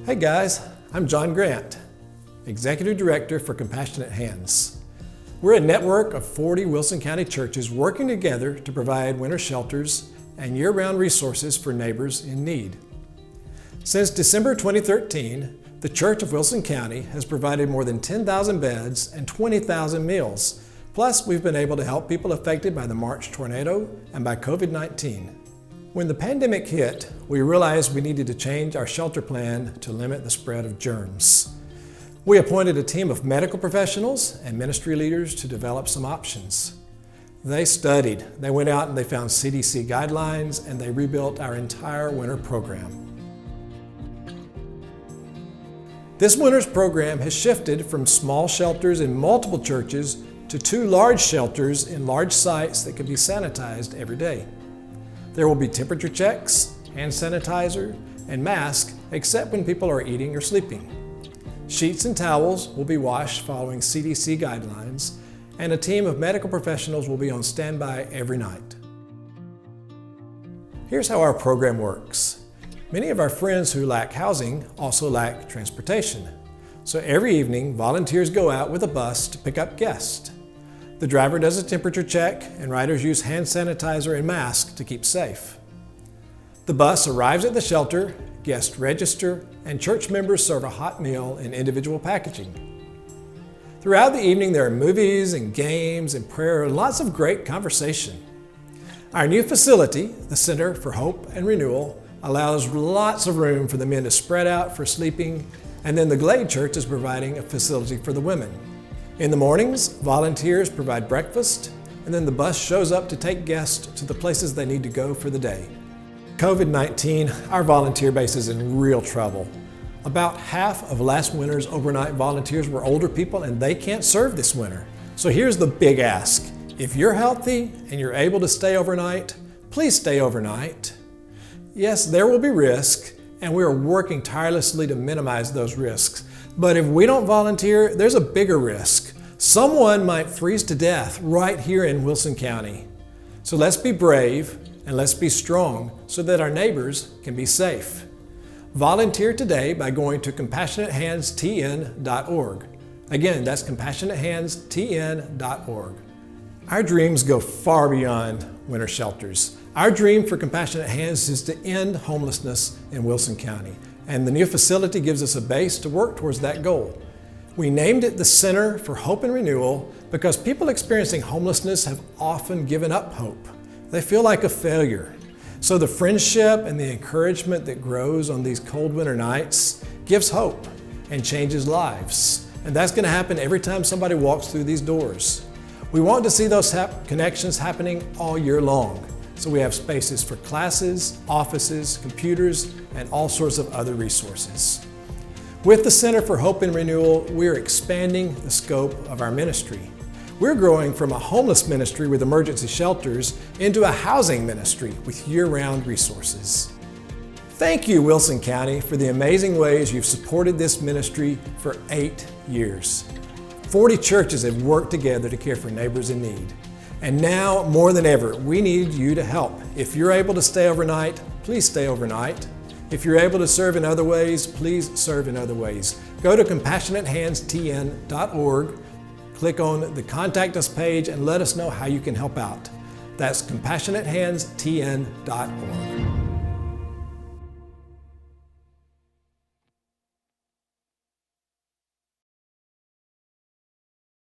Hey guys, I'm John Grant, Executive Director for Compassionate Hands. We're a network of 40 Wilson County churches working together to provide winter shelters and year-round resources for neighbors in need. Since December 2013, the Church of Wilson County has provided more than 10,000 beds and 20,000 meals. Plus, we've been able to help people affected by the March tornado and by COVID-19. When the pandemic hit, we realized we needed to change our shelter plan to limit the spread of germs. We appointed a team of medical professionals and ministry leaders to develop some options. They studied, they went out and they found CDC guidelines, and they rebuilt our entire winter program. This winter's program has shifted from small shelters in multiple churches to 2 large shelters in large sites that can be sanitized every day. There will be temperature checks, hand sanitizer, and masks except when people are eating or sleeping. Sheets and towels will be washed following CDC guidelines, and a team of medical professionals will be on standby every night. Here's how our program works. Many of our friends who lack housing also lack transportation. So every evening, volunteers go out with a bus to pick up guests. The driver does a temperature check, and riders use hand sanitizer and masks to keep safe. The bus arrives at the shelter, guests register, and church members serve a hot meal in individual packaging. Throughout the evening, there are movies and games and prayer and lots of great conversation. Our new facility, the Center for Hope and Renewal, allows lots of room for the men to spread out for sleeping, and then the Glade Church is providing a facility for the women. In the mornings, volunteers provide breakfast, and then the bus shows up to take guests to the places they need to go for the day. COVID-19, our volunteer base is in real trouble. About half of last winter's overnight volunteers were older people, and they can't serve this winter. So here's the big ask. If you're healthy and you're able to stay overnight, please stay overnight. Yes, there will be risk, and we are working tirelessly to minimize those risks. But if we don't volunteer, there's a bigger risk. Someone might freeze to death right here in Wilson County. So let's be brave and let's be strong so that our neighbors can be safe. Volunteer today by going to CompassionateHandsTN.org. Again, that's CompassionateHandsTN.org. Our dreams go far beyond winter shelters. Our dream for Compassionate Hands is to end homelessness in Wilson County, and the new facility gives us a base to work towards that goal. We named it the Center for Hope and Renewal because people experiencing homelessness have often given up hope. They feel like a failure. So the friendship and the encouragement that grows on these cold winter nights gives hope and changes lives. And that's going to happen every time somebody walks through these doors. We want to see those connections happening all year long. So we have spaces for classes, offices, computers, and all sorts of other resources. With the Center for Hope and Renewal, we're expanding the scope of our ministry. We're growing from a homeless ministry with emergency shelters into a housing ministry with year-round resources. Thank you, Wilson County, for the amazing ways you've supported this ministry for 8 years. 40 churches have worked together to care for neighbors in need. And now, more than ever, we need you to help. If you're able to stay overnight, please stay overnight. If you're able to serve in other ways, please serve in other ways. Go to CompassionateHandsTN.org, click on the Contact Us page, and let us know how you can help out. That's CompassionateHandsTN.org.